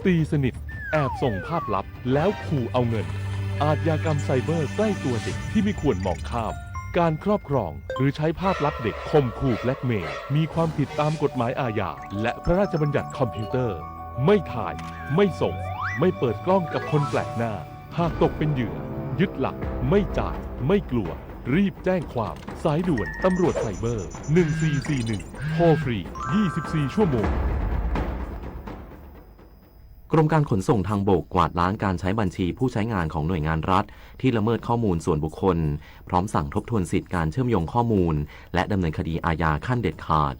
ตีสนิทแอบส่งภาพลับแล้วขู่เอาเงินอาชญากรรมไซเบอร์ใกล้ตัวเด็กที่ไม่ควรมองข้ามการครอบครองหรือใช้ภาพลับเด็กข่มขู่แบล็กเมย์มีความผิดตามกฎหมายอาญาและพระราชบัญญัติคอมพิวเตอร์ไม่ถ่ายไม่ส่งไม่เปิดกล้องกับคนแปลกหน้าหากตกเป็นเหยื่อยึดหลักไม่จ่ายไม่กลัวรีบแจ้งความสายด่วนตำรวจไซเบอร์1441โทรฟรี24ชั่วโมงกรมการขนส่งทางบกกวาดล้างการใช้บัญชีผู้ใช้งานของหน่วยงานรัฐที่ละเมิดข้อมูลส่วนบุคคลพร้อมสั่งทบทวนสิทธิการเชื่อมโยงข้อมูลและดำเนินคดีอาญาขั้นเด็ดขาด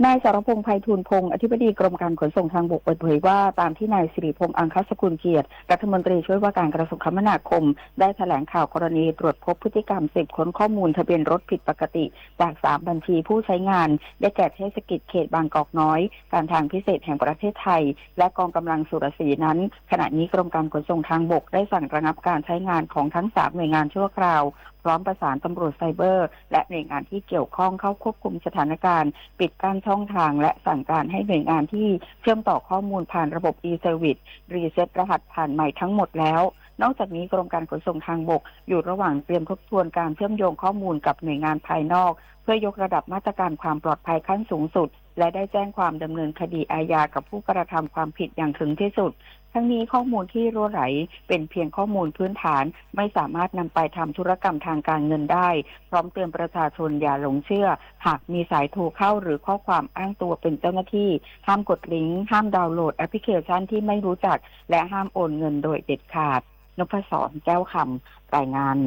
นายสรพงษ์ ไพฑูรย์พงศ์อธิบดีกรมการขนส่งทางบกเปิดเผยว่าตามที่นายสิริพงษ์ อังคสกุลเกียรติรัฐมนตรีช่วยว่าการกระทรวงคมนาคมได้แถลงข่าวกรณีตรวจพบพฤติกรรมสืบค้นข้อมูลทะเบียนรถผิดปกติจาก3บัญชีผู้ใช้งานได้แก่เทศกิจเขตบางกอกน้อยการทางพิเศษแห่งประเทศไทยและกองกำลังสุรศรีนั้นขณะนี้กรมการขนส่งทางบกได้สั่งระงับการใช้งานของทั้ง3หน่วยงานชั่วคราวพร้อมประสานตำรวจไซเบอร์และหน่วยงานที่เกี่ยวข้องเข้าควบคุมสถานการณ์ปิดกั้นช่องทางและสั่งการให้หน่วยงานที่เชื่อมต่อข้อมูลผ่านระบบ e-service รีเซ็ตรหัสผ่านใหม่ทั้งหมดแล้วนอกจากนี้กรมการขนส่งทางบกอยู่ระหว่างเตรียมทบทวนการเชื่อมโยงข้อมูลกับหน่วยงานภายนอกเพื่อยกระดับมาตรการความปลอดภัยขั้นสูงสุดและได้แจ้งความดำเนินคดีอาญากับผู้กระทำความผิดอย่างถึงที่สุดทั้งนี้ข้อมูลที่รั่วไหลเป็นเพียงข้อมูลพื้นฐานไม่สามารถนำไปทำธุรกรรมทางการเงินได้พร้อมเตือนประชาชนอย่าหลงเชื่อหากมีสายโทรเข้าหรือข้อความอ้างตัวเป็นเจ้าหน้าที่ห้ามกดลิงก์ห้ามดาวน์โหลดแอปพลิเคชันที่ไม่รู้จักและห้ามโอนเงินโดยเด็ดขาดนพศร แก้วคำรายงาน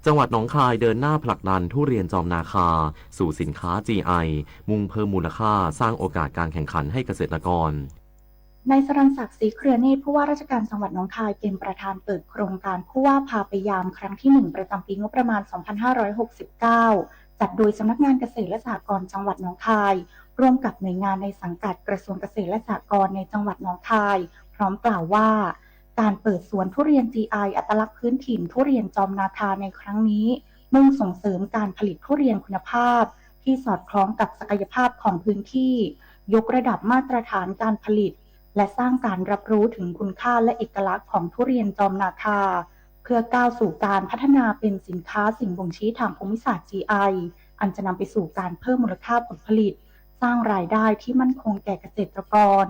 จังหวัดหนองคายเดินหน้าผลักดันทุเรียนจอมนาคาสู่สินค้า GI มุ่งเพิ่มมูลค่าสร้างโอกาสการแข่งขันให้เกษตรกรนายสรัญศักดิ์ ศรีเครือเนตรผู้ว่าราชการจังหวัดหนองคายเป็นประธานเปิดโครงการผู้ว่าพาไปยามครั้งที่ 1 ประจำปีงบประมาณ 2569 จัดโดยสำนักงานเกษตรและสหกรณ์จังหวัดหนองคายร่วมกับหน่วยงานในสังกัดกระทรวงเกษตรและสหกรณ์ในจังหวัดหนองคายพร้อมกล่าวว่าการเปิดสวนทุเรียน GI อัตลักษณ์พื้นถิ่นทุเรียนจอมนาคาในครั้งนี้มุ่งส่งเสริมการผลิตทุเรียนคุณภาพที่สอดคล้องกับศักยภาพของพื้นที่ยกระดับมาตรฐานการผลิตและสร้างการรับรู้ถึงคุณค่าและเอกลักษณ์ของทุเรียนจอมนาคาเพื่อก้าวสู่การพัฒนาเป็นสินค้าสิ่งบ่งชี้ทางภูมิศาสตร์ GI อันจะนำไปสู่การเพิ่มมูลค่าผลผลิตสร้างรายได้ที่มั่นคงแก่เกษตรกร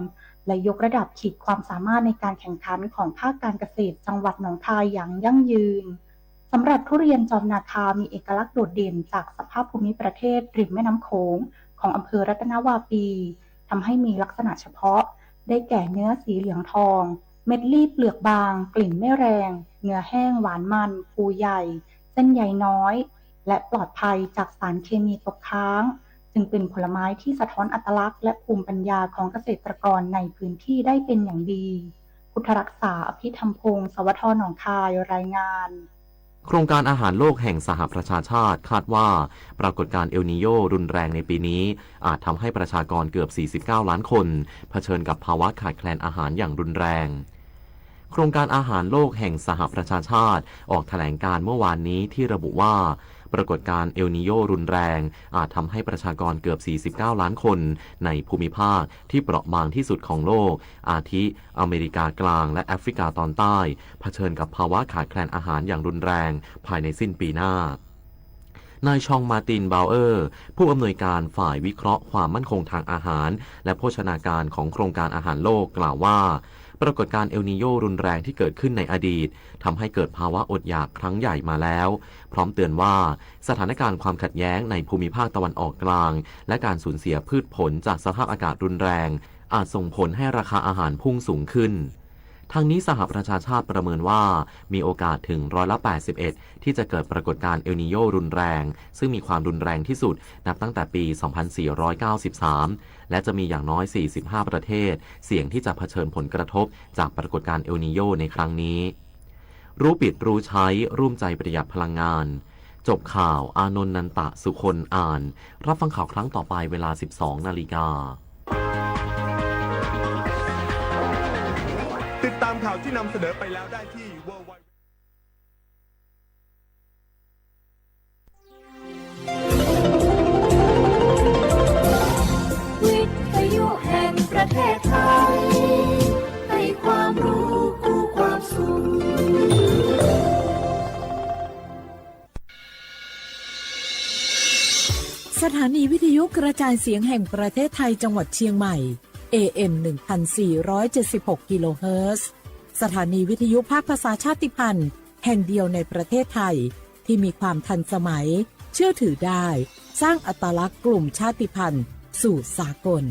และยกระดับขีดความสามารถในการแข่งขันของภาคการเกษตรจังหวัดหนองคายอย่างยั่งยืนสำหรับทุเรียนจอมนาคามีเอกลักษณ์โดดเด่นจากสภาพภูมิประเทศริมแม่น้ำโขงของอำเภอรัตนวาปีทำให้มีลักษณะเฉพาะได้แก่เนื้อสีเหลืองทองเม็ดรีบเปลือกบางกลิ่นไม่แรงเนื้อแห้งหวานมันฟูใหญ่เส้นใยน้อยและปลอดภัยจากสารเคมีตกค้างจึงเป็นผลไม้ที่สะท้อนอัตลักษณ์และภูมิปัญญาของเกษตรกรในพื้นที่ได้เป็นอย่างดีพุทธรักษาอภิธรรมพงศ์สวท หนองคายรายงานโครงการอาหารโลกแห่งสหประชาชาติคาดว่าปรากฏการณ์เอลนีโยรุนแรงในปีนี้อาจทำให้ประชากรเกือบ49ล้านคนเผชิญกับภาวะขาดแคลนอาหารอย่างรุนแรงโครงการอาหารโลกแห่งสหประชาชาติออกแถลงการเมื่อวานนี้ที่ระบุว่าปรากฏการณ์เอลนีโยรุนแรงอาจทำให้ประชากรเกือบ49ล้านคนในภูมิภาคที่เปราะบางที่สุดของโลกอาทิอเมริกากลางและแอฟริกาตอนใต้เผชิญกับภาวะขาดแคลนอาหารอย่างรุนแรงภายในสิ้นปีหน้านายชองมาร์ติน บาวเออร์ผู้อำนวยการฝ่ายวิเคราะห์ความมั่นคงทางอาหารและโภชนาการของโครงการอาหารโลกกล่าวว่าปรากฏการณ์เอลนีโยรุนแรงที่เกิดขึ้นในอดีตทำให้เกิดภาวะอดอยากครั้งใหญ่มาแล้วพร้อมเตือนว่าสถานการณ์ความขัดแย้งในภูมิภาคตะวันออกกลางและการสูญเสียพืชผลจากสภาพอากาศรุนแรงอาจส่งผลให้ราคาอาหารพุ่งสูงขึ้นทางนี้สหประชาชาติประเมินว่ามีโอกาสถึง81%ที่จะเกิดปรากฏการณ์เอลนีโยรุนแรงซึ่งมีความรุนแรงที่สุดนับตั้งแต่ปี 2493 และจะมีอย่างน้อย 45 ประเทศเสี่ยงที่จะเผชิญผลกระทบจากปรากฏการณ์เอลนีโยในครั้งนี้รู้ปิดรู้ใช้ร่วมใจประหยัดพลังงานจบข่าวอานนท์ นันตะ สุคนอ่านรับฟังข่าวครั้งต่อไปเวลา 12 นาฬิกาติดตามข่าวที่นำเสนอไปแล้วได้ที่ www.วิทยุแห่งประเทศไทย สถานีวิทยุกระจายเสียงแห่งประเทศไทยจังหวัดเชียงใหม่ AM 1476 กิโลเฮิรตซ์สถานีวิทยุภาคภาษาชาติพันธุ์แห่งเดียวในประเทศไทยที่มีความทันสมัยเชื่อถือได้สร้างอัตลักษณ์กลุ่มชาติพันธุ์สู่สากล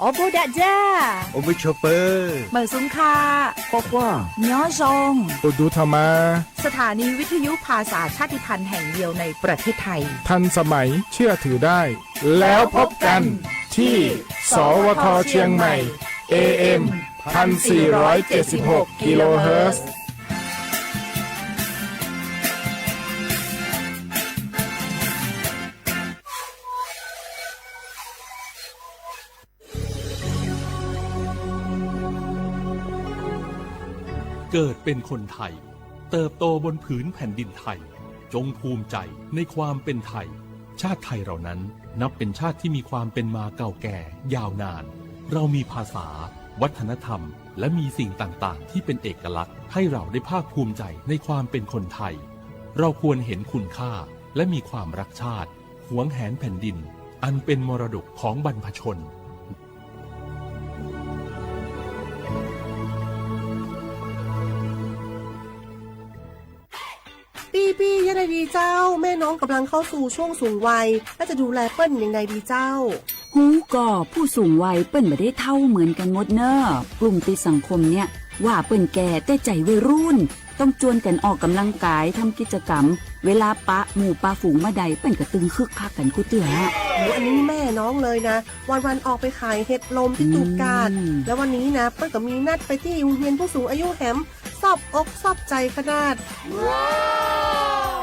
โอโบดะจ้า โอเวอร์ชอปเปอร์ เมอร์ซุงคา กว่า เนียวซง โอดูธรรมา สถานีวิทยุภาษาชาติพันธุ์แห่งเดียวในประเทศไทย ทันสมัยเชื่อถือได้ แล้วพบกันที่ สวทเชียงใหม่ AM 1476 กิโลเฮิรตซ์เกิดเป็นคนไทยเติบโตบนผืนแผ่นดินไทยจงภูมิใจในความเป็นไทยชาติไทยเรานั้นนับเป็นชาติที่มีความเป็นมาเก่าแก่ยาวนานเรามีภาษาวัฒนธรรมและมีสิ่งต่างๆที่เป็นเอกลักษณ์ให้เราได้ภาคภูมิใจในความเป็นคนไทยเราควรเห็นคุณค่าและมีความรักชาติหวงแหนแผ่นดินอันเป็นมรดกของบรรพชนปี้ยังไงดีเจ้าแม่น้องกำลังเข้าสู่ช่วงสูงวัยและจะดูแลเปิ้นยังไงดีเจ้าฮูก่อผู้สูงวัยเปิ้นไม่ได้เท่าเหมือนกันหมดเนอะกลุ่มติดสังคมเนี่ยว่าเปิ้นแก่แต่ใจวัยรุ่นต้องจวนกันออกกำลังกายทำกิจกรรมเวลาปะหมู่ปะฝูงมาใดเปิ้นก็ตึงคึกคักกันกูเตืออันนี้แม่น้องเลยนะวันออกไปขายเห็ดลมที่ตูกาดแล้ววันนี้นะเปิ้นก็มีนัดไปที่โรงเรียนผู้สูงอายุแหมซอบอกซอบใจขนาด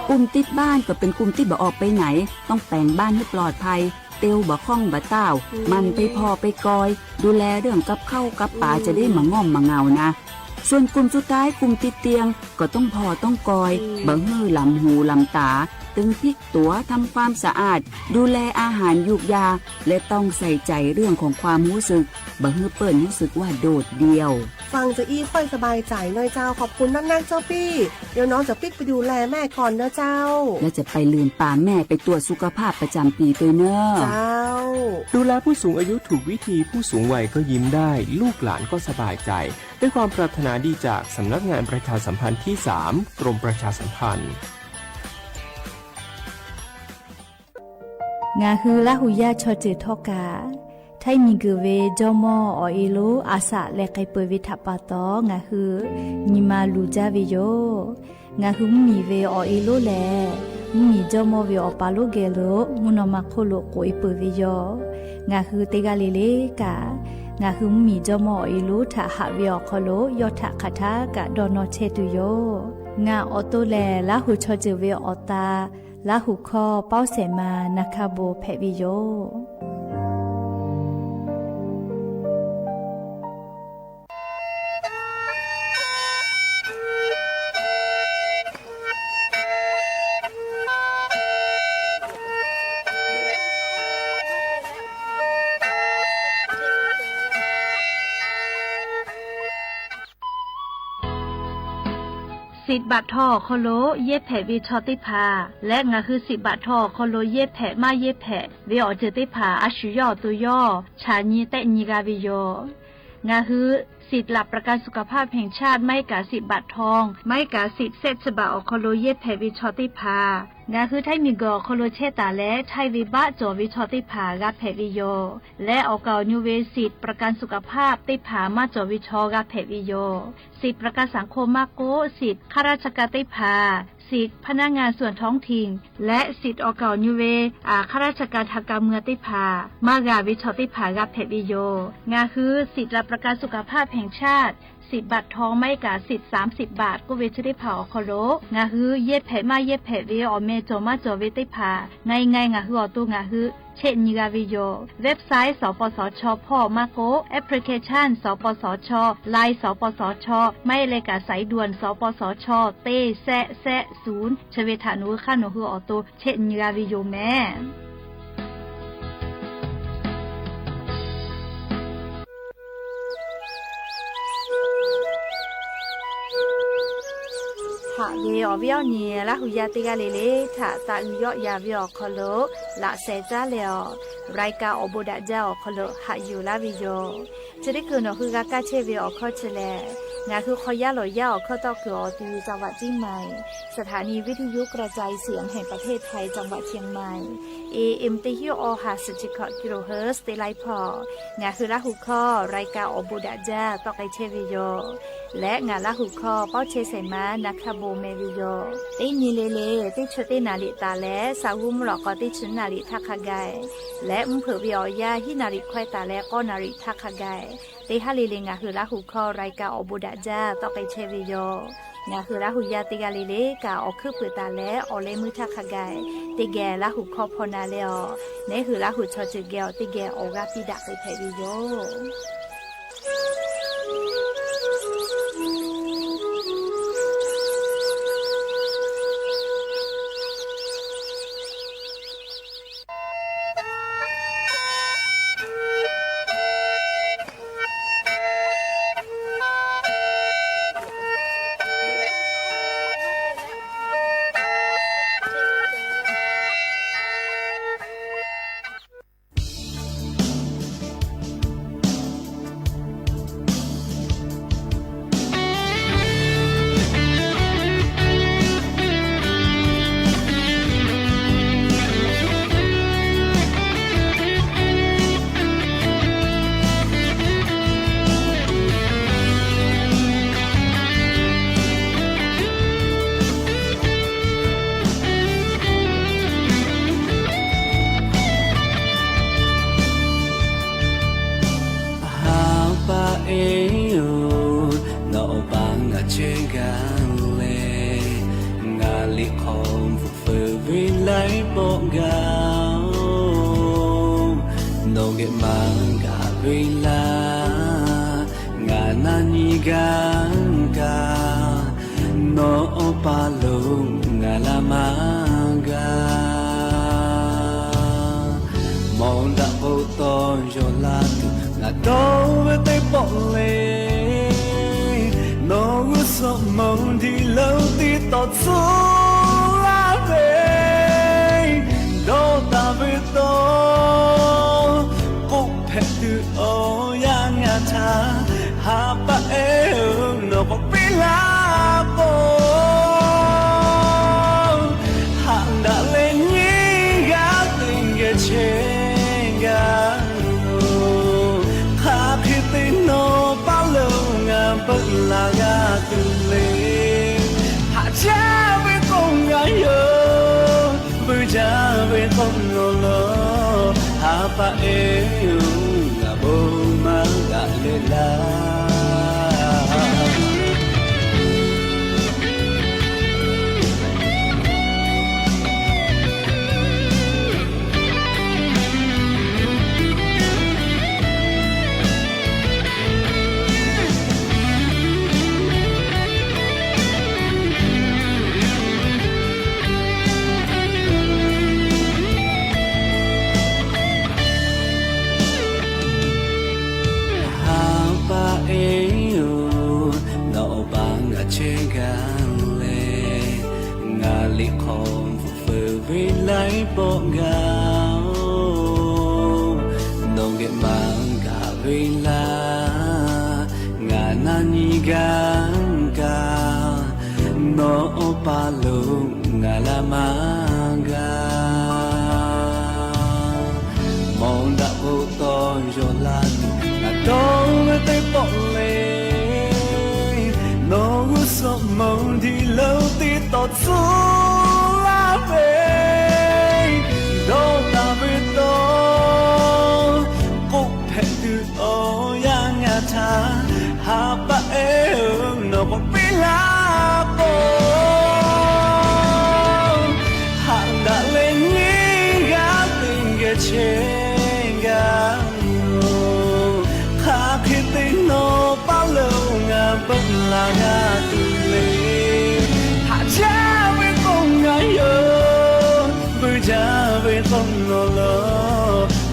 กลุ่มติดบ้านก็เป็นกลุ่มที่บ่ออกไปไหนต้องแต่งบ้านให้ปลอดภัยเตียวบ่ข้องบ่เต้ามันไปพอไปกอยดูแลเรื่องกับข้าวกับป่าจะได้มาง่อมมาเงานะส่วนกลุ่มสุดท้ายกลุ่มติดเตียงก็ต้องพอต้องกอยบ่ฮื้อลำหูลำตาตึงพลิกตัวทำความสะอาดดูแลอาหารยุกยาและต้องใส่ใจเรื่องของความรู้สึกบ่ฮื้อเปิ้นรู้สึกว่าโดดเดี่ยวฟังจะอี้ค่อยสบายใจหน่อยเจ้าขอบคุณนักๆเจ้าปี้เดี๋ยวน้องจะปิ๊กไปดูแลแม่ก่อนนะเจ้าแล้วจะไปลืมป่าแม่ไปตรวจสุขภาพประจำปีตัวเนอะเจ้าดูแลผู้สูงอายุถูกวิธีผู้สูงวัยก็ยิ้มได้ลูกหลานก็สบายใจด้วยความปรารถนาดีจากสำนักงานประชาสัมพันธ์ที่ 3 กรมประชาสัมพันธ์งาฮือละหุยาชอจือทอกาไทยมีกือเวจอมอออีโลอาสะและไกเปวิทัปปาตองาฮือนิมาลูจาวิโยงาฮือมีเวออีโลแลมีจอมอเวอปาโลเกโลมุนอมาโคโลโกอิเปวิโยงาฮือเตกาเลเลกางาฮือมีจอมออีโลทะหะเวอโคโลยอทะคาทากะดอนอเชตุโยงาออโตแลละหุชอจือเวอตาละหุคอเป้าเสมานาคาโบเพวิโยสิบบาททอโคโลเย็บแผลวิชอติพาและงาคือ10 บาททอโคโลเย็บแผลมาเย็บแผลวิออเจติพาอาชุยอตุยอชาญีเตญิกาวิโยงาคือสิทธิ์หลับประกันสุขภาพแห่งชาติไม่กะ10 บาททองไม่กะ10 เศษฉบับอโคโลเย็บแผลวิชอติพางาคือไทยมีกอโคโลเชตาและไทยวิบะจอวิชอติพากะแผลวิโยและออกานิเวสิทธิ์ประกันสุขภาพติพามาจอวิชอกะแผลวิโยสิทธิ์ประกันสังคมมาโกสิทธิ์ข้าราชการติพาสิทธิพนักงานส่วนท้องถิ่นและสิทธิออกนิเวข้าราชการทางการเมืองติพามากาวิชอติพากับเพวิโยงาคือสิทธิรับประกันสุขภาพแห่งชาติ10 บาททองไม่กาสิทธิ์30 บาทก็เวชติพาอคโลงาคือเย็บแผลมาเย็บแผลวิออเมโจมาจอเวติพาในไงงาคืออตุงาคือเช่นนิกาวิโยเว็บไซต์สปสชพ่อมาโกแอปพลิเคชันสปสชไลน์สปสชไม่เลยกาสายด่วนสปสชเตแซ0ชเวทานุค่าโนคือออโตเช่นนิกาวิโยแม่ เวอวิอเนียละหุยาติกาเลเลถาตาอุยอยาวิอคอโลละเซจาเลอรายกาอบุดะเจ้าคอโลหะอยู่ลาวิโยจะได้คืนคือกากาเชวิอคอเชเลงาคือคอยาลอยาอคอตอคืออตีจังหวัดเชียงใหม่สถานีวิทยุกระจายเสียงแห่งประเทศไทยจังหวัดเชียงใหม่ AM ติฮิโอฮาสจิคกิโลเฮิรตซ์เตไลพองาคือละหุคอรายกาอบุดะเจ้าตอไกเชวิโยและงาละหุคอเป้าเชเสมานักขโบเมวิโยตินีเลเลติชตินาลิตาและสาวุมหลอกกอติชนาลิทักขไกและมุเผวิอยาฮินาริควายตาและก็นาริทักขไกติฮาลิเลงาคือละหุคอรายกาอบุดะเจ้าตอไกเชวิโยงาคือละหุยาติกาเลเลกาอคือเปตาและอเลมุทักขไกติแกละหุคอพนาเลอเนคือละหุชอจิเกลติแกออกาปิดะไปเทวิโย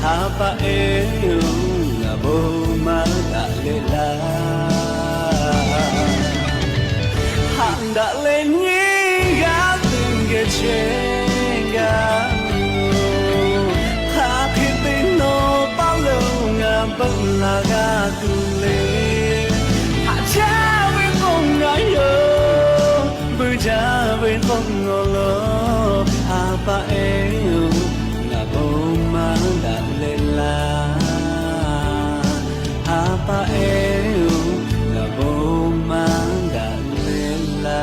Hapa ngabo magdalena hang đã lên nhé ခြင်းကဟာဖြစ်တဲ့နိုးပေါလုံးငါပုံလာကသူလေးဟာချာဝေပုံငါယောဘူချာဝေပုံငေါ်လောဟာပါအေငါပုံမှန်ဒါလေလာဟာပါအေငါပုံမှန်ဒါလေလာ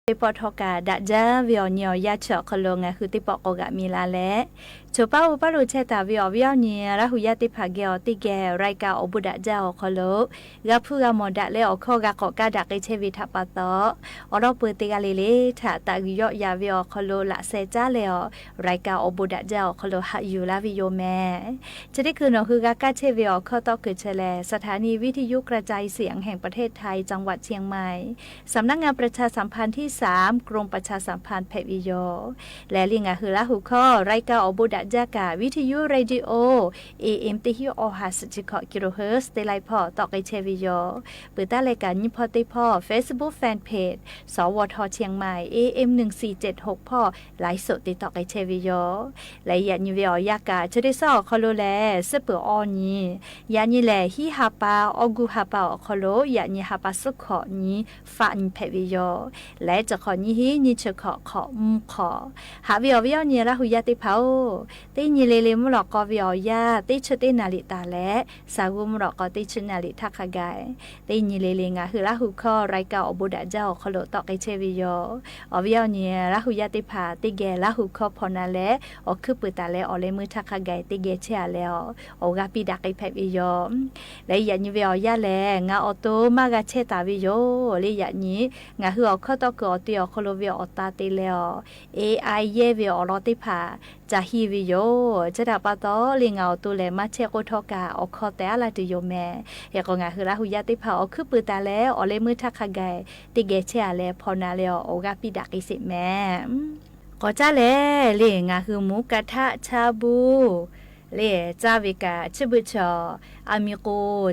ติปอทอกาดะจาวิอเนียยาเฉาะคลงคือติปอกกะมีลาแลโชป้าอุปารุเชตาวิอวิอเนียระหุยาติภาเกอติแกไรกาอบุดะจาคลกะพุกะมอดะเลอคอกะกอกะดะเกเชวิทะปะตออรอเปติกะเลเลทะตะกิยอยาวิอคลละเซจาเลอไรกาอบุดะจาคลหะอยู่ลาวิโยแมจะได้คือนคือกะกะเชวิอคอตอคือเชแลสถานีวิทยุกระจายเสียงแห่งประเทศไทยจังหวัดเชียงใหม่สำนักงานประชาสัมพันธ์ที่3กรมประชาสัมพันธ์แพวิโยและลิงะคือละหุข้อไรกาอบุดะ ะจากาวิทยุเรดิโอ AM ติฮิโอฮาสจิคกิโลเฮิรตซ์ได้ไลพอตอกไอเชวิโยเปิดตารายการยิพอติพอ Facebook Fanpage สวทเชียงใหม่ AM 1476พอไลฟ์สดติดต่อไอเชวิโยและยานิเวอยากาจะได้ซอคอโลแลสเปอออนียานิแลฮิฮาปาออกูฮาปาคอโลยานิฮาปาสุขอนีฟาอินเพวิโยและจะขอนี้ฮินิชขอขอหาวิอวิอนีละหุยาติเผาติญิเลเลมุลอกอวิอยาติชตินาลิตาและสาวุมุลอกอติชนาลิทักขกายติญิเลเลงาคือละหุคอไรกาอบุดาเจ้าคอโลตอกไอเชวิโยอวิอนีละหุยาติผาติเกละหุคอพอนาและอคือปุตาและอเลมือทักขกายติเกเชอาแล้วออกาปิดักไอเพวิโยและยานิเวอยาแลงาออโตมากาเชตาวิโยเลยยานี้งาคืออข้อตอกอติอคอโลเวอตาติแล้ว AI เยเวอรอติผาจะฮีวิโยจะดับปะตอลิงเอาตุเลมาเชโกทอกาอคอแต่ละติโยแม่เฮก็งาคือละหุยาติผาอคือปืตาแล้วอเลมือทักขกายติเกเชอาแลพอนาแล้วออกาปิดักอิสิแม่ก็จ้าแลเลงาคือหมูกระทะชาบูเลจาวิกาชิบุชออามิโก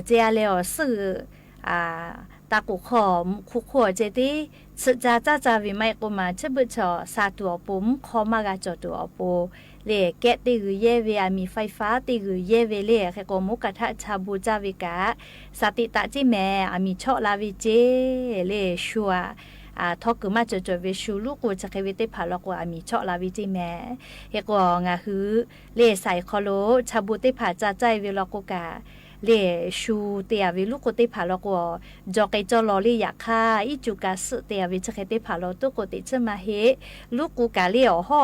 เจอาเลอซื้อตากุขอมคุขวเจติสุจาจาวิไมกุมาชิบุชอซาตัวปุ่มขอมากาจอตัวปูเลแกะติคือเยเวมีไฟฟ้าติคือเยเวเลแค่ก็มุกะทะชาบูจาวิกาสติตะจิแม่มีชอลาวิเจเลชัวทอกุมาจเวชูลูกูจะเควิเตผาลกว่ามีชอลาวิจิแม่เฮก็งาฮือเลใส่คอโลชาบูเตผาจาใจเวลกกาเลชูเตียวิลูกเตผาลกว่าจอกไอจอลอลีอยากฆ่าอีจูกาสเตียวิจะเคเตผาลตุกติจะมาเฮลูกกูกาเลียวห่อ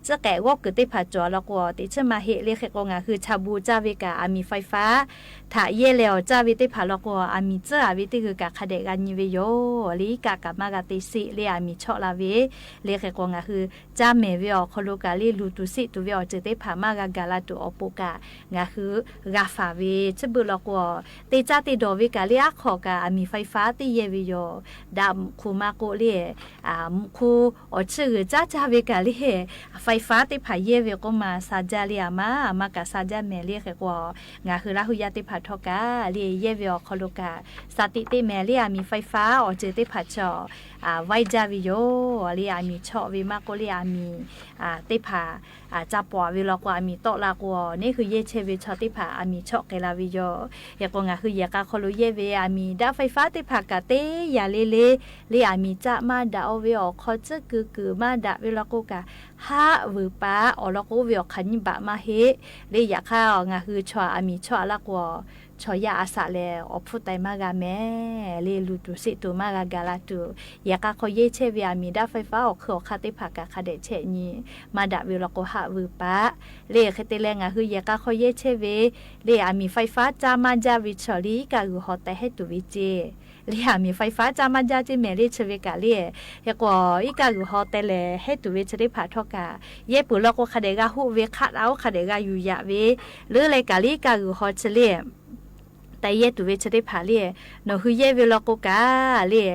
จะแก่วอกเตผาจอลกว่าติจะมาเฮเลเคก็งาคือชาบูจาวิกามีไฟฟ้าถ้าเยแล้วจาวิเตผาลกว่ามีเจาวิเตคือกาคเดกันนิเวโยลีกากามากาติสิเลมีชอลาเวเลเคก็งาคือจาเมเวอคโลกาลีลูตุสิตุเวอเจเตผามากากาลาตุอปุกางาคือกาฟาเวจะบุลกว่าเตจาติโดวิกาเลียขอกามีไฟฟ้าติเยวิโยดามคูมาโกเลคูอชื่อจาวิกาลีไฟฟ้าติผาเยวิก็มาซาจาเลียมากาซาจาเมเลเคกว่างาคือลาหุยาติผาทอกาเลียเยวิคโลกาสติเตเมเลียมีไฟฟ้าอเจติผาจอไวจาวิโยเลียมีชอวิมาโกเลียมีติผาจาปววิลกว่ามีโตลากวนี่คือเยเชวิชอติผามีชอเกลาวิโยยากงาคืออยากาคโลเยเวมีดาไฟฟ้าติผากาเตยาเลเลมีจะมาดาเวอคอจะกือมาดาวิลกกาฮะวือปาอลกเวอคันบะมาเฮเลอยากข้างาคือชอมีชอลากวชอยาอาสาแลอพุไตมากาแม่เลลูตุสิตุมากากาลาตุยากาคอเยเชเวียมีดาไฟฟ้าออกคือคาติผากาคาเดเชนีมาดาวิลโกหะวือปะเลเคเตแลงาคือยากาคอเยเชเวเลมีไฟฟ้าจามาจาวิชอลีกาคือฮอตแต่ให้ตุวิเจเลียมีไฟฟ้าจามาจาจิเมเลเชเวกาเลียเฮกว่าอีกาคือฮอตแต่เลให้ตุวิเชได้ผาทอกาเยปุลโกคาเดกาฮูเวคัดเอาคาเดกาอยู่ยะเวหรือเลกาลีกาคือฮอตเชเลแต่เยตุเวชได้ผาเลียโนคือเยเวลกกาเลีย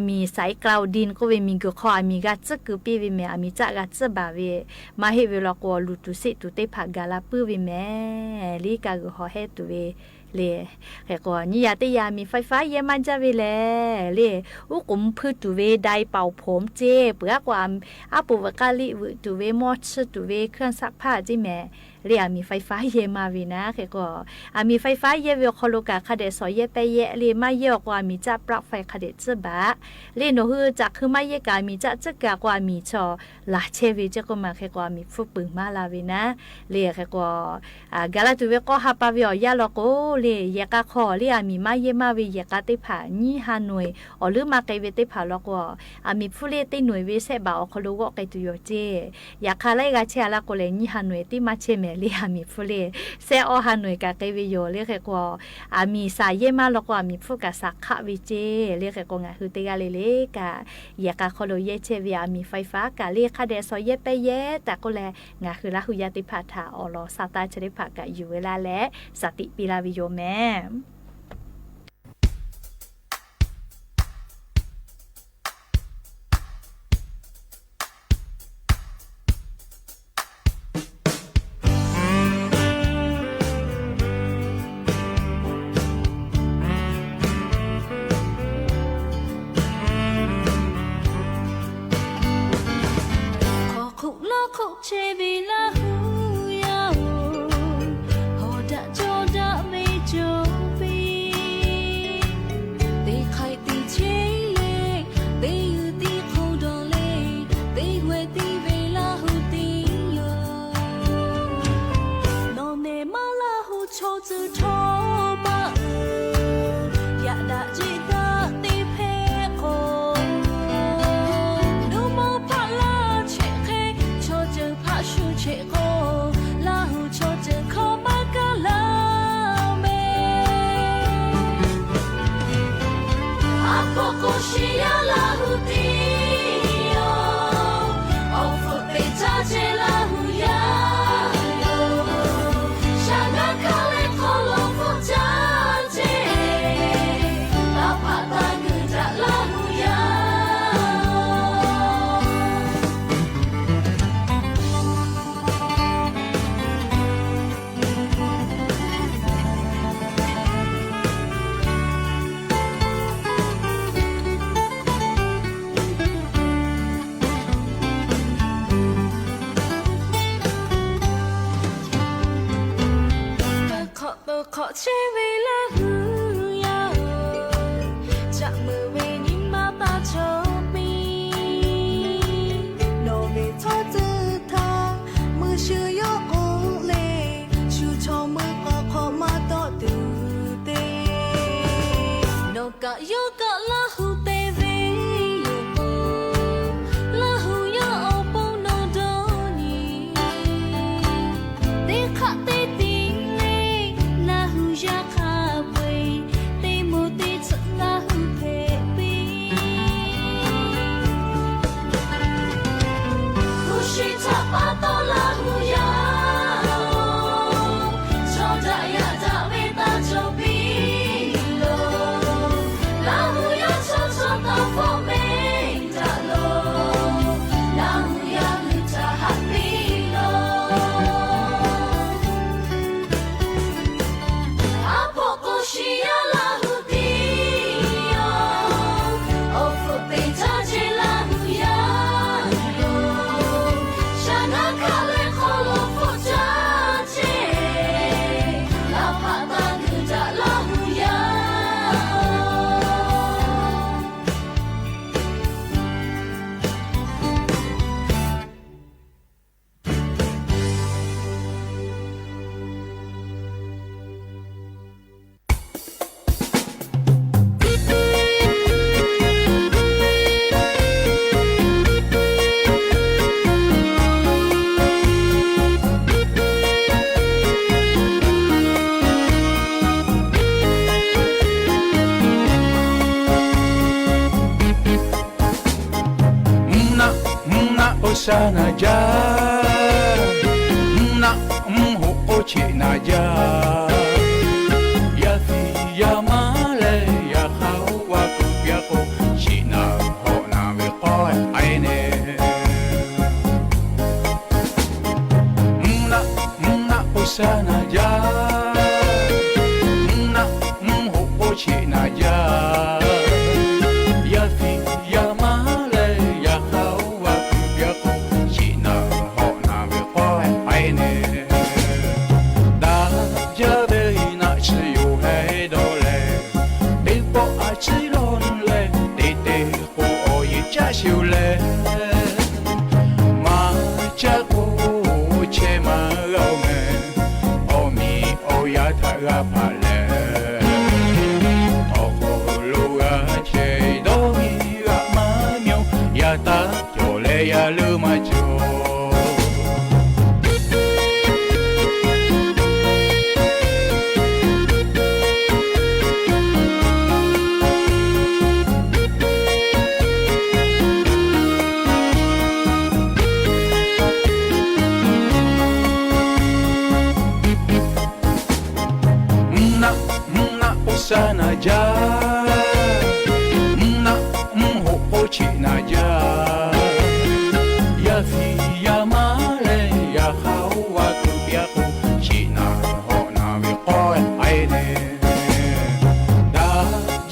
มีสายกลาวดินก็เวมิงก็ขอมีกัจกือปีวิเมมีจักกัจบาเวมาเฮเวลกอลุตุสิตุเตผากาลาปืวิเมลีกาก็ขอเฮตุเวเลแค่ก่อนนี่ยาติยามีไฟฟ้าเยมันจะเวแลเลอุกุมพืตุเวไดเป่าผมเจเปือกว่าอาปุวกาลิวตุเวมอชตุเวเครื่องซักผ้าจิแม่เรียมีไฟฟ้าเยมาวีนะแค่ก็มีไฟฟ้าเยเวคโลกาคาเดสอยเยไปเยเลมาเยกว่ามีจับปลั๊กไฟคาเดจบะเลโนฮือจักคือมาเยกามีจักกากว่ามีชอลาเชวิจะก็มาแค่ก็มีฟุปึงมาลาวีนะเลแค่ก็กาลาตุเวก็ฮาปาวิอยาโลโกเลเยกาคอเลมีมาเยมาวีเยกาติผานี่ฮานวยอหรือมาไกเวติผาโลกมีฟุเลติหน่วยเวเซบาอคโลโกไกตุโยเจอยากคาไลกาเชลาโกเลนี่ฮานวยติมาเชเมเลียมีฟุเลเซออฮานวยกาเกวิโยเรียกแค่ว่ามีสายเยมาแล้วก็มีฟุกาสักขะวิเจเรียกแค่ก็งาคือเตกาเลกาอยากาคโลเยเชเวียมีไฟฟ้ากาเรียกคาเดซอยเยไปเยแต่ก็แลงาคือละหุยาติภาษาอลอซาตาชริภากะอยู่เวลาและสติปิลาวิโยแม่ sana ja na mho oche na ja ya fi ya male ya khawa ku ya ko china ho na me ko ai ne na osana ja na mho oche na ja ya fi ya male ya khawa ku ya ko china ho na me ko ai ne da ja de na chi yo hai do le de po a chi lon le de de ko o ye cha xiu le ma cha ko che ma lo me o mi o ya tha ga pa le o ko lu ga che do mi ga ma miu ya ta yo le ya lu ma cho sana ja na mho ochi na ja ya fi ya male ya khawa ku ya ku china ho na me ko ai ne da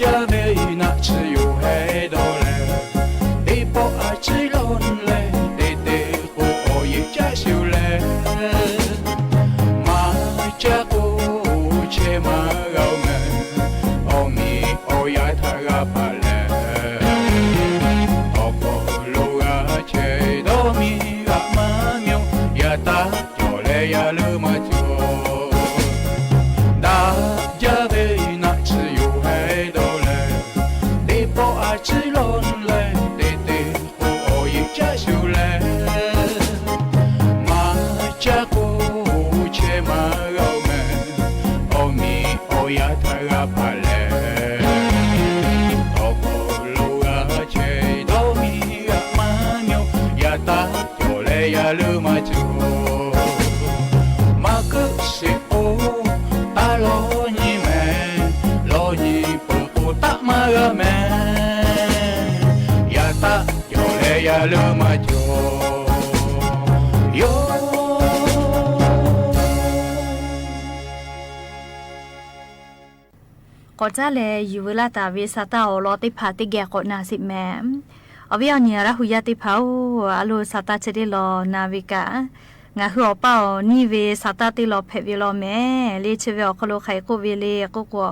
ja me na chi yo hai do le de po a chi lon le de de ko o ye cha xiu le ma cha ko che ma gao me o ya tha ga pa le o ko 个门，呀ta有来呀了嘛就有。ก็จะเลยอยู่เวลาตาวิสตาโอรอติพาติแกก็นาสิแม่เอาวิญญาณหุยติพาอโลสตาเจดิลอนาวิกางาหัวเป้านี่เวสตาติลอเพวิลอแม่เลเชเวอคโลไขก็เวเลก็กว่า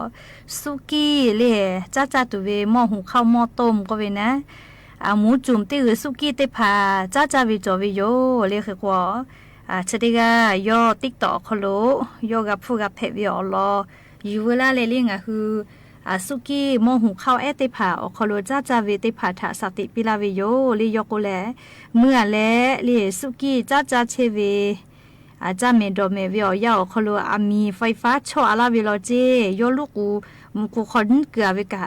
สุกี้เลจ้าจ้าตุเวหม้อหุงข้าวหม้อต้มก็เวนะหมูจุ่มติสุกี้ติพาจ้าจ้าวิจอวิโยเลคือกว่าเชดิกายอติ๊กต่อคโลยอกับผู้กับเพวิอลออยู่เวลาเลเลี่ยงคือสุกี้โมหุข้าวแอติผาอคโลจ้าจาเวติผาถาสติปิลาวิโยลิยกโลแลเมื่อแลลิสุกี้จ้าจาเชเวจ้าเมดอเมวิอยาอคโลอามีไฟฟ้าชออาลาวิโลเจยลูกูมุกุคนเกือวิกะ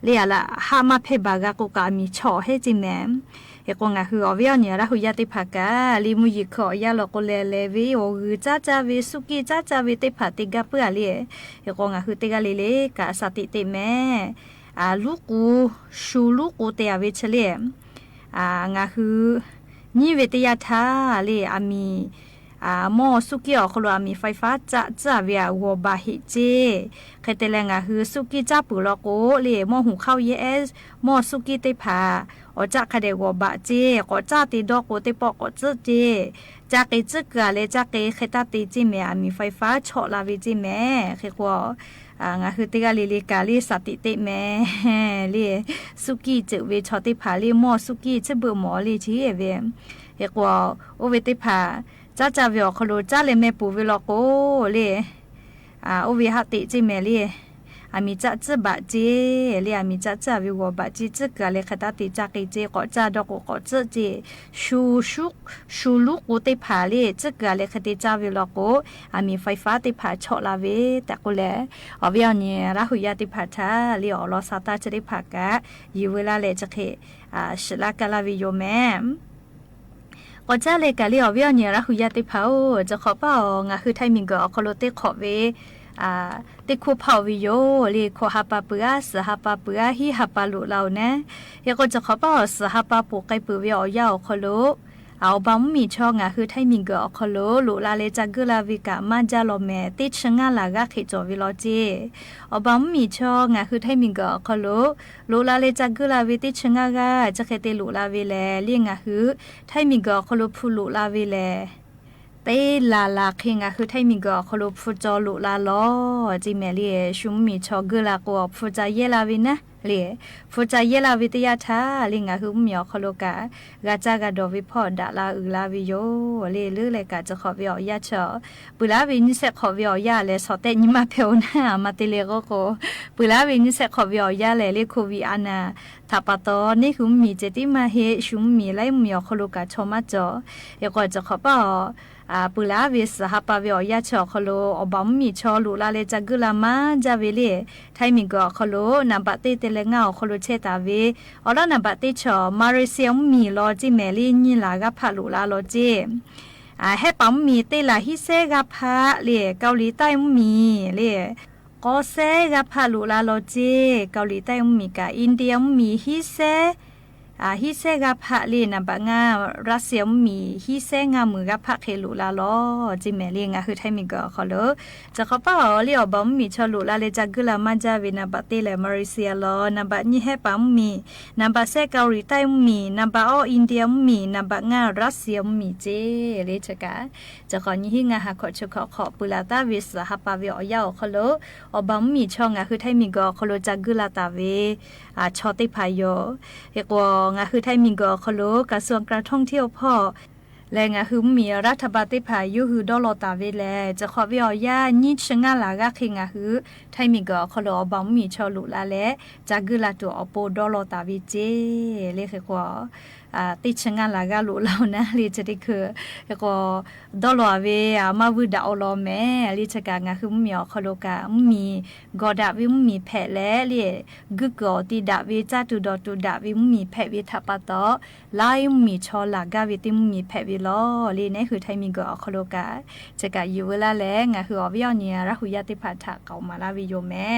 เลียละหามาเพบากากุกามีชอให้จิแมมเอกงาคืออวิญญาณหุยติภากาลิมุยิขอยาลกเลเลวิโอจ้าจาวิสุกิจ้าจาวิติภาติกาเปื่อเลียเอกงาคือติกาเลเลกาสติติแม่ลูกกูชูลูกกูเตยวิเฉลียงาคือนี่เวทยาธาเลอามีหม้อสุกี้ออกลัวมีไฟฟ้าจ้าเวียวัวบาฮิเจใครแต่แรงคือสุกี้จ้าปุโลโกเลหม้อหุงข้าวเยสหม้อสุกี้เตผาอจ้าคาเดวัวบะเจก็จ้าตีดอกโกเตปอกก็เจจ้าเกจึกะเลจ้าเกเคตาตีจิแม่มีไฟฟ้าชอลาวิจิแม่เขกว่างาคือติกาลิกาลิสติเตแม่เลสุกี้จึเวชอติผาเลหม้อสุกี้จะเบื่อหมอเลชีเอเวเขกว่าโอเวติผาจ้าจาวิอคโลจ้าเลเมปูวิลโกเลโอวิหติจิเมเลอามีจ้าจะบะเจเลอามีจ้าจาวิวบะจิจะกะเลขตาติจากเจก็จ้าดอกก็จะเจชูลูกกูเตผาเลจะกะเลขติจาวิลโกอามีไฟฟ้าติผาชอลาเวแต่ก็แลอวิญญาณราหุยติผาทาเลอลอซาตาจะได้ผากะอยู่เวลาเลจะเคชลากะลาวิโยแมก็จะเลยกะเลียวเวียเนี่ยละหุยติเผาจะขอเป้างาคือไทยมิงก็คโลเตขอเวติคูเผาวิโยลีขอหาปาเปือสหปาเปือฮีหาปาลุเรานะยก็จะขอเป้าสหปาปุไกปือเวียาวคโลเอาบำมีช่องคือไทยมิงก็คโลลุลาเลจักกลาวิกามาจาโลเมติชงาลากะขิจอวิโลเจเอาบำมีช่องคือไทยมิงก็คโลลุลาเลจักกลาวิติชงากะจะเคเตลุลาวิเลเลียงคือไทยมิงก็คโลพูลุลาวิเลเตลาลาคิงคือไทยมิงก็คโลพูจอลุลาลอจิเมลีชุมมีชอกลาโกพูจาเยลาวินะเลฟูจาเยลาวิทยาทาลิงาคือมีอคโลกากาจากาดอวิพอดาลาอุลาวิโยเลลือเลกาจะขอวิอยาชอปุลาวินิเสขอวิอยาเลสอเตนิมาเพวนามาติเลโกโกปุลาวินิเสขอวิอยาเลโควิอานาทาปะตอนี่คือมีเจติมาเฮชุมมีไลมีอคโลกาชอมาจอยก็จะขอปอปุลาวิสหปาวิอยาชอคโลอบอมมีชอลุลาเลจักกลามาจาเวเลไทมิงก็คโลนับติเตเลงาคโลเชตาเวอลานับติชอมาริเซียมมีลอจิเมลีนีลากะพาลุลาโลเจให้ปั๊มมีเตลาฮิเซกะพาเลเกาหลีใต้มีเลก็เซกะพาลุลาโลเจเกาหลีใต้มีกะอินเดียมีฮิเซฮิเซกะพะลีนะบะงารัสเซียมีฮิเซงามือกะพะเคลุลาลอจิเมลีงาคือไทมิงก็ขอเลจะขอป้าเลียวบอมมีชลุลาเลจักกลามาจาวินะบะเตเลมาเลเซียลอนะบะนี่ให้ปั๊มมีนะบะเซเกาหลีใต้มีนะบะอินเดียมีนะบะงารัสเซียมีเจเลจะกะจะขอนี่งาหาขอชขอปุลาตาวิสหปาวิอยาขอเลอบอมมีช่องงาคือไทมิงก็ขอเลจักกลาตาเวชอติพายโยเอกวงาคือไทยมิงก็คโลกระทรวงการท่องเที่ยวพ่อและงาคือมีรัฐบาลติพายุคือดอลลาร์ตาเวแลจะขอวิอยานิชงาลากะคิงาคือไทยมิงก็คโลบอมมีชอลุลาและจากกลาตัวอโปดอลลาร์ตาเวเจเลขกว่าติชงาลากะลุลานะลิจะได้คือก็ดอลลาร์เวมาวุดาอลอแม่ลิจะกางาคือมีอคโลกามีกอดาวิมีแผลและเลกึกอติดาวิจาตุดอตุดาวิมีแผลวิทัปตอไลมีชอลากาวิติมีแผลวิลอลีนี่คือไทยมีกอคโลกาจะกะอยู่เวลาแลงาคืออวิญญาณราหุยติภาษาเก่ามาลาวิโยแม่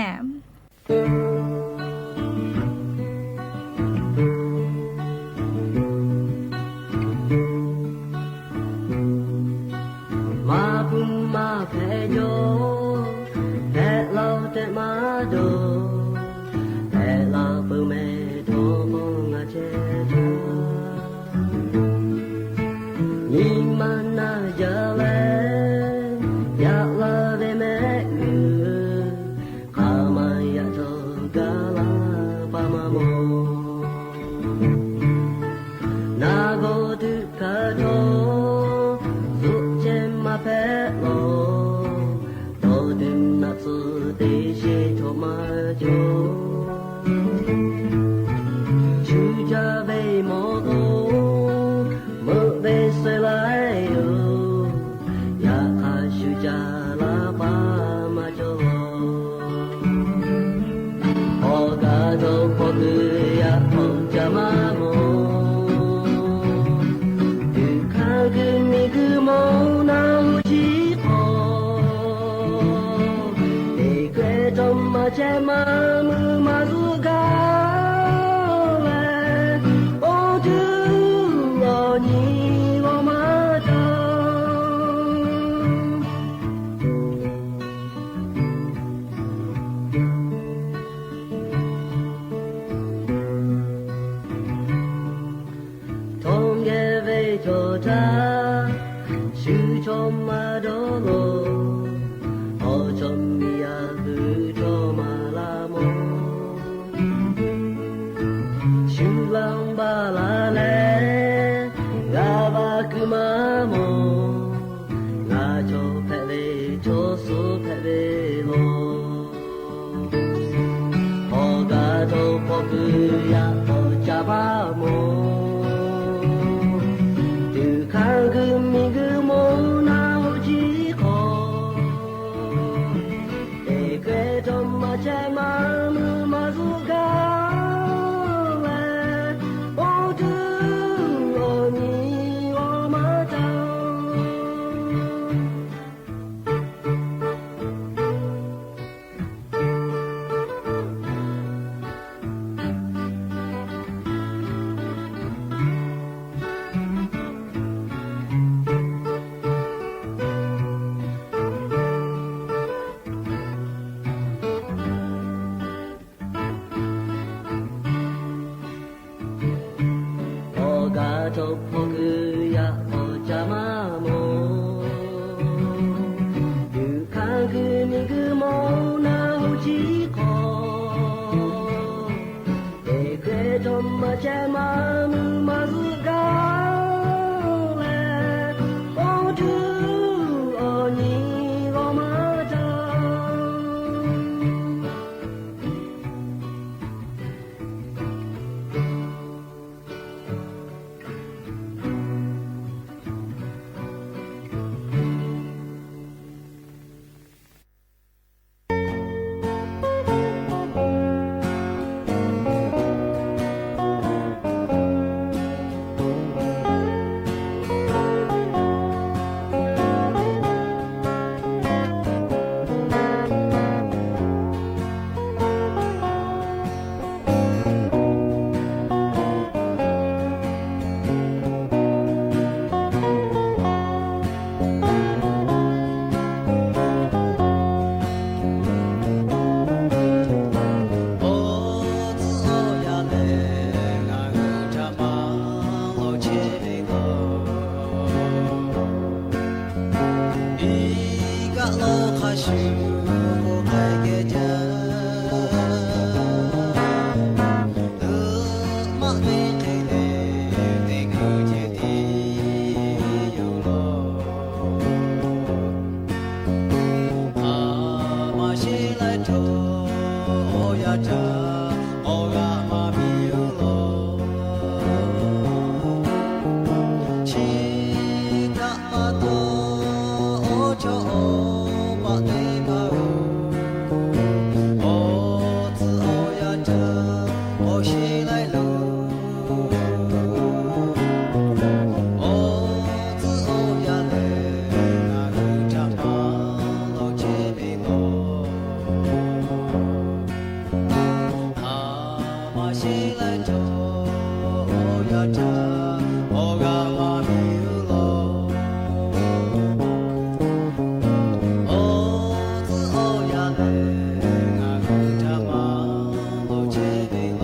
Baby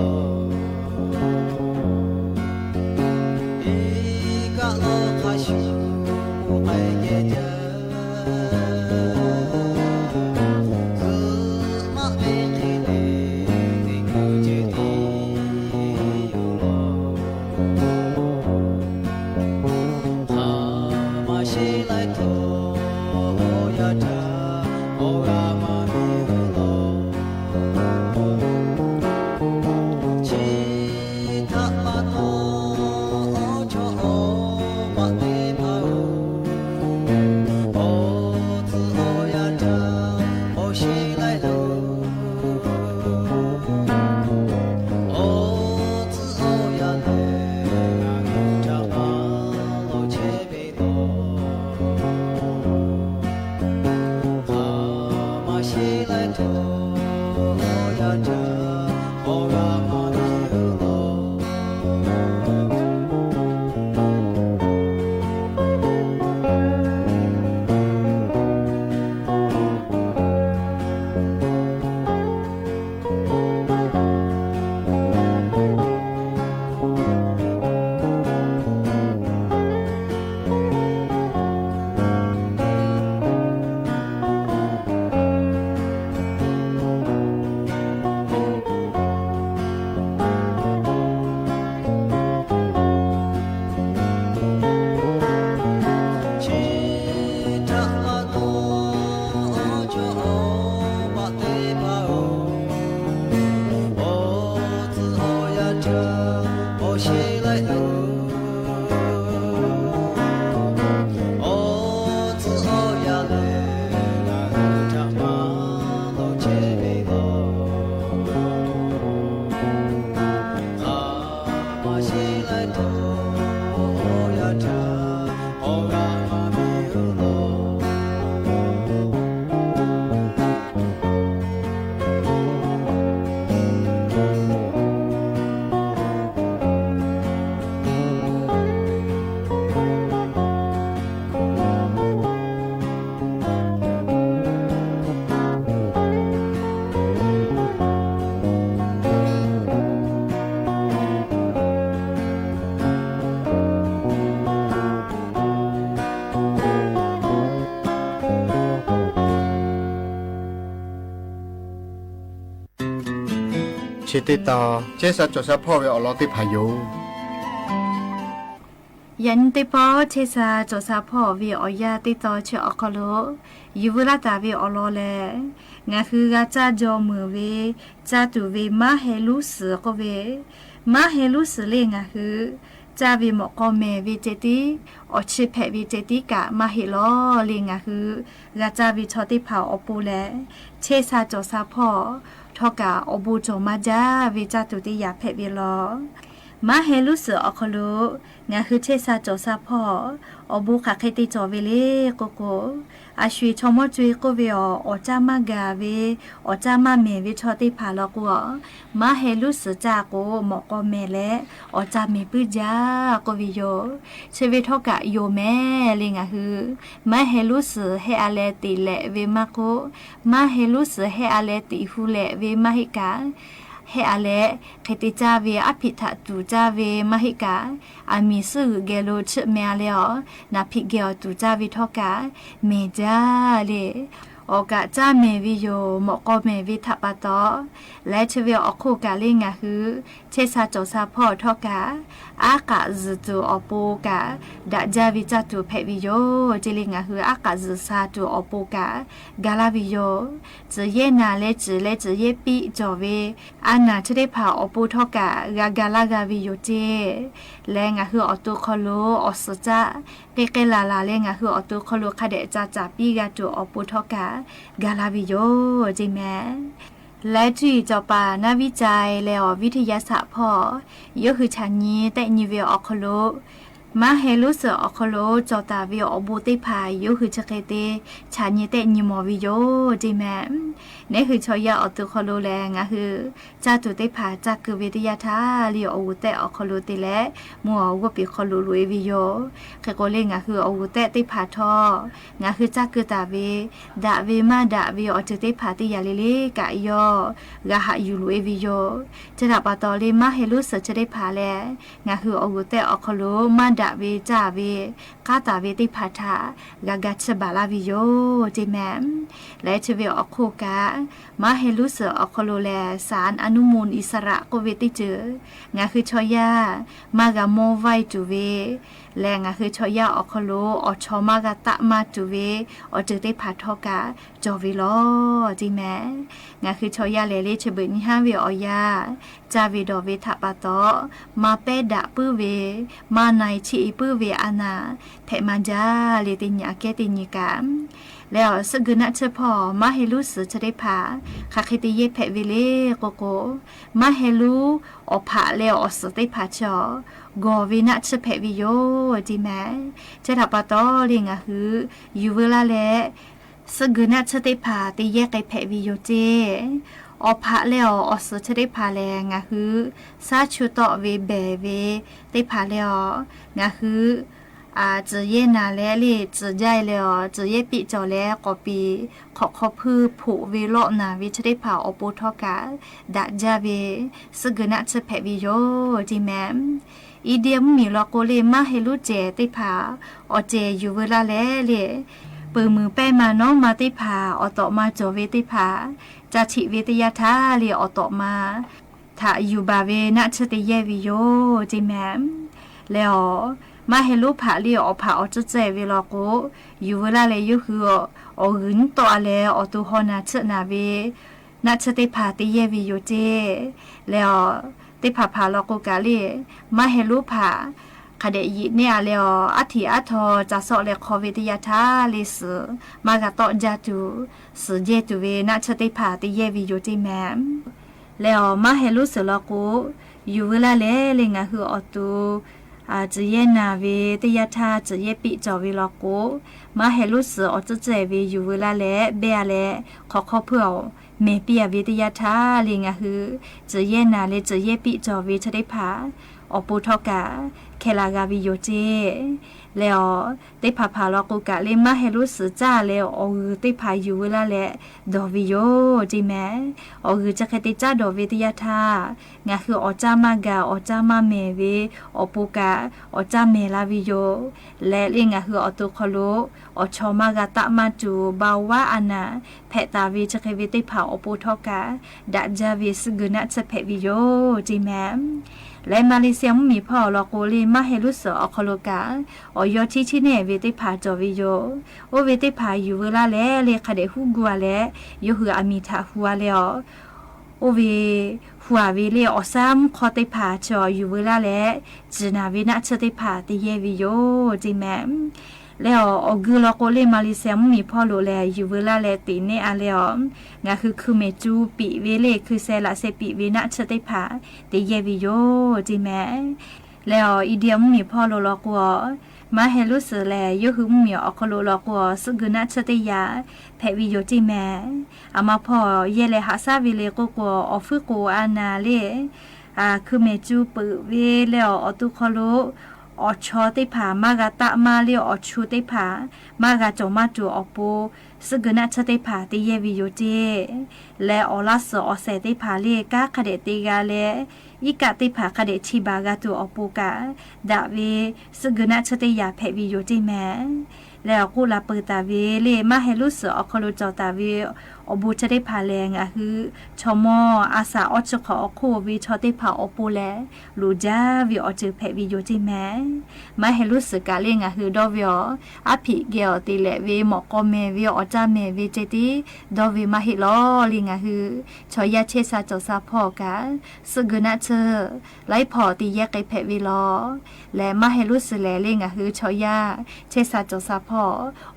ชิติตาเจสัจจสัพพ่อเวอลอติพายุยันติปอเชซาจอซาพ่อวิออยาติตอเชอคโลยูเวลาตาวิอลอเลงาคือกาจาจอมือเวจาตุเวมาเฮลุสก็เวมาเฮลุสเลงาคือจาวิหมอกอเมวิเจติอชิเพวิเจติกะมาเฮลอเลงาคือกาจาวิชอติเผาอปูเลเชซาจอซาพ่อทอกะอบูโจมาจาวิจาตุติยาเพวิลอมาเฮลุสอคโลงาคือเชซาจอซาพ่ออบูคาเคติจอเวเลโกโกอาชีชมอจุยโกเวออจามากาเวอจามาเมวิชอติพาลกัวมาเฮลุสจากโกหมอกอเมเลอจาเมปืจากวิโยเชเวทอกะโยแม่เลงาคือมาเฮลุสเฮอาเลติเลเวมาโกมาเฮลุสเฮอาเลติฮูเลเวมาฮิกาเฮอาเลเคติจาเวอภิทะตูจาเวมหิกาอามิสึเกโลชเมอาเลอนาภิเกอตูจาวิทอกาเมจาเลโอกาจาเมวิโยหมอกอเมวิทัปตอและเชเวอคูกาเลงาคือเชซาจอซาพ่อทอกาอากาซตูอปูกาดะจาวิจาตุเพวิโยเจเลงาคืออากาซซาตูอปูกากาลาวิโยจะเยนาเลจิเลจิเยปิจอเวอานาเชเดพาอปูทอกากาลากาวิโยเจแลงาคืออตุคโลอสจาเกเกลาลาเลงาคืออตุคโลคาเดจาจาปิกาตูอปูทอกากาลาวิโยจิแมและจีจอปานาวิจัยแล้ววิทยาศาสตร์พ่อยคือชานีแต่นิเวออคโลมาเฮลุสออคโลจอตาวิอบูติพายคือชะเกเตชานีแต่นิมอวิโยจิแมนี่คือชอยาอตุคโลแรงะคือจาตุติพาจากคือวิทยาทาลีออูแต่อคโลติและมัววปิคโลลุยวิโยเคโกเลงะคือออูแต่ติพาทองะคือจากคือตาเวดาเวมาดาเวอจุติพาติยาเลเลกะยอกะหะยูลุยวิโยจะดับปะตอเลมาเฮลุสจะได้พาแลงะคือออูแต่อคโลมาดาเวจาเวกาตาเวติพาทากะกัจฉบาลาวิโยจิแมและเชเวอโคกามาเฮลุสอคโลแลสารอนุมูลอิสระโกเวติเจองาคือชอยามากะโมไวจูเวแลงาคือชอยาอคโลอชอมากะตะมาจูเวอเจติพาทอกาจอวิโลจิแมงาคือชอยาเลเลเชเบนิฮาเวออยาจาวิดอเวทะปะตอมาเปดะปื้อเวมาไนชิปื้อเวอานาเพมาจาเลติญาเกติญิกามแล้วสกุณะเฉพาะมาเฮลุสจะได้พาคาคิติเยเพเวเลโกโกมาเฮลูอผาแล้วอสติพาชอกอวินะเฉเพวิโยจิแมจะทับปะตอลิงะฮือยูเวลาแลสกุณะจะได้พาติเยไกเพวิโยเจ อพะแล้วอสือจะได้พาแลงะคือซาชูตอเวเบเวได้พาแล้วงะคือจะเย่นาแล้วเลยจะใหญ่แล้วจะเย่ปีจอแล้วก็ปีขอพือผูเวโลนาวิจะได้พาอปูทอกาดะจาเวสกนะจะแพวิโยจิแมมอีเดียมมีลอโกเลมาให้รู้เจได้พาอเจอยู่เวลาแล้วเลยเปิดมือแป้มาน้องมาได้พาอต่อมาจอเวได้พาจะฉิวิทยาทาเลียอต่อมาถ้าอยู่บาเวนะชติเยวิโยจิแมมแล้วมาให้ลูกผาเลียอผาจะเจเวลาโกอยู่เวลาเลยยุคือหึนตัวแล้วตัวหอนาเชนาเวนาชติผาติเยวิโยเจแล้วติผาผาลโกกาเลีมาให้ลูกผาคดีเนี่ยแล้วอัฐิอัทอจะสอเลคอวิทยาทาลิสมากะตอจาตุสเจตุเวนาชติผาติเยวิโยเจแมมแล้วมาให้ลูกเสลโกอยู่เวลาเลยงะคือตัวจะเย็นนาเวติยาทาจะเยปิจอวิลโกมาให้รู้สึกอจะเจเวอยู่เวลาแลเบียแลขอเพื่อเมเปียวิทยาทาลิงะคือจะเย็นนาเลจะเยปิจอวิชได้ผาอปูทอกาเคลากาวิโยเจแล้วได้ผาลกูกะเลมาให้รู้สึกจ้าแล้วได้ผาอยู่เวลาแลดอวิโยจิแมจะเคติจ้าดอวิทยาทางะคือจามากาจามาเมเวปูกาจาเมลาวิโยและเองะคือตุคโลชอมากาตะมาจูบาวะอานาแพตาวิจะเควิได้ผาปูทอกาดะจาวิสกุนะจะแพวิโยจิแมและมาเลเซียมีพ่อลอโกเลมาให้รู้สึกคโลกายอที่เนเวติพาจอวิโยเวติพาอยู่เวลาแล้วเลคาเดฮูกัวแล้วยหืออามิทาหัวแล้วเวหัวเวเลซ้ำคอติพาจออยู่เวลาแล้วจีนาวินะชติพาติเยวิโยจิแมมแล้วกุลโกเลมาเลเซียมีพ่อโลแลอยู่เวลาแลตีเนอาแล้วงะคือเมจูปีเวเลคือเซลาเซปีเวนะชติพาติเยวิโยจิแมแล้วอีเดียมมีพ่อโลลกัวมาเฮลุสแลยหืมมีอคโลลกัวสกุนะชติยาแพวิโยจิแมอามาพ่อเยเลหาซาวิเลกัวอฟึโกอานาเลคือเมจูปเวแล้วตุคโลชอติผามากาตะมาเลียวชูติผามากาจมาจูปูสกุนะชติผาติเยวิโยเจและลาสเสติผาเลกาคเดติกาเลยิกาติผาคเดชิบากาตูปูกาดาเวสกุนะชติยาแพวิโยเจแมแล้วกูลาเปิดตาเวเลมาให้รู้สึกคโลจอตาเวบูจะได้ผาแรงคือชมอาสาจะขอโควิชอติผาปูแลลูจาวิเจอแพวิโยเจแมมาให้รู้สึกกาเลงคือดอวิอภิเกียวติเลเวหมอกเมวิจาเมวิเจติดอวิมาฮิลอลิงคือชอยาเชซาจอซาพอกาสกุนะเชไลพอติแยกไกแพวิลอและมาให้รู้สึกแลเลงคือชอยาเชซาจอซาพ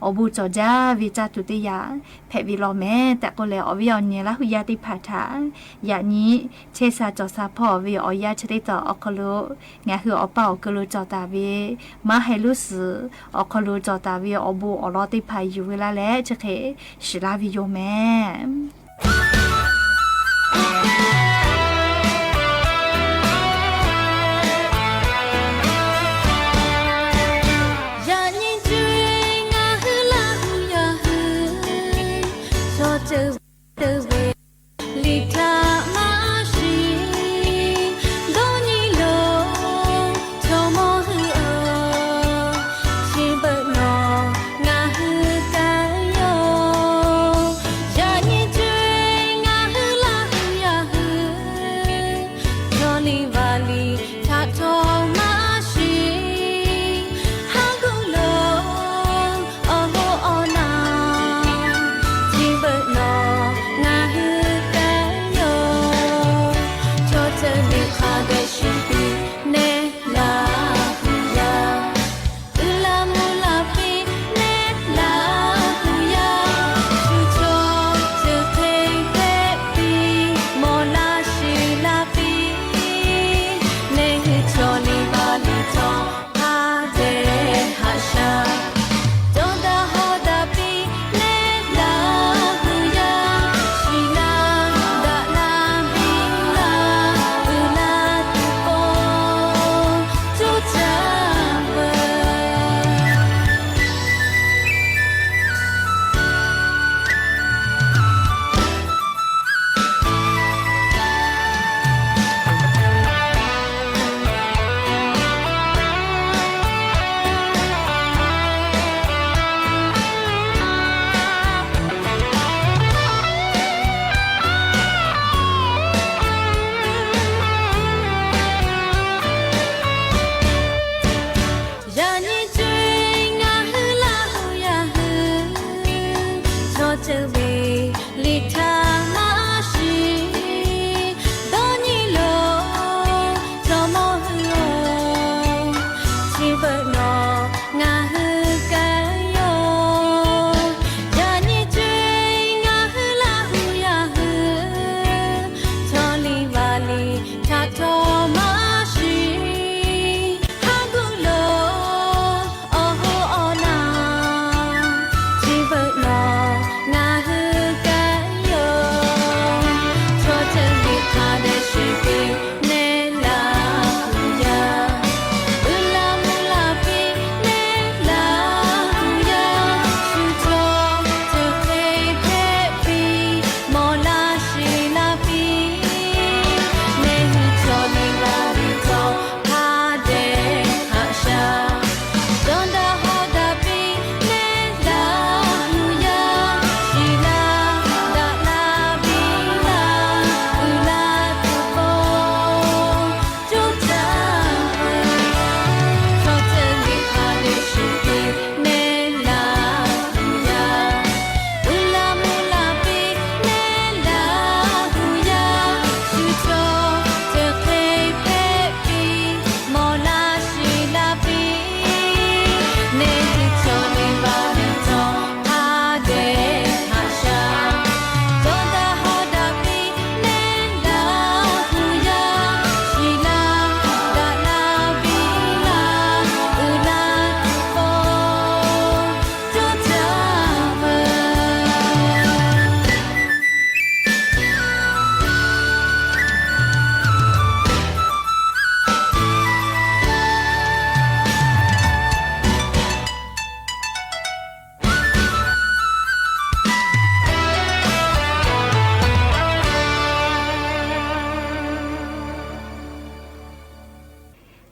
อบูจอจาวิจาตุติยาแพวิลอแม่แต่ก็แล้ววิอเนละหุยาติผาถาอย่างนี้เชซาจอซาพอวิอยาชติจอคโลงาคือเป่ากโลจอตาเวมาให้รู้สึกคโลจอตาเวบูลอติพาอยู่เวลาแล้วจะเคชิลาวิโยแม่Yeah.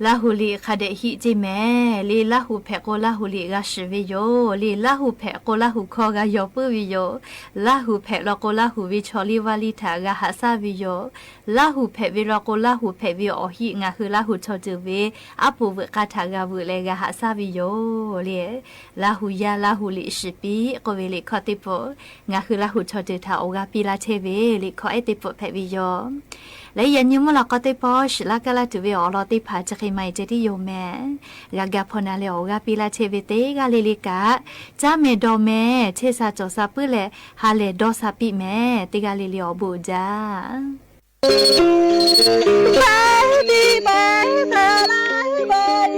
ลาหูลีคาเดฮิจิแม่ลีลาหูแพโกลาหูลีกาชิวิโยลีลาหูแพโกลาหูคอกายอปุวิโยลาหูแพลโกลาหูวิชอลีวาลิทากาหาซาวิโยลาหูแพวิโรโกลาหูแพวิโอหิงาคือลาหูชอจูเวอปูเวกาทากาวุเลกาหาซาวิโยเลลาหูยาลาหูลิชิปีโกเวลิคอติโปงาคือลาหูชอจูทาโอกาปิลาเทเวลิคอเอติโปแพวิโยและยันยุมลากอติปอชลากาลาตุเวอลอติพาจะใครไม่เจติโยแม่กากาพนาเลโอกาปิลาเทเวเตกาเลลิกาจาเมดอแม่เชซาจอซาปุเลฮาเลดอซาปิแม่ติกาเลลิโอบูจาบายดีบายบายบาย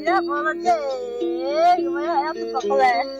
Ya por qué, yo voy a hacer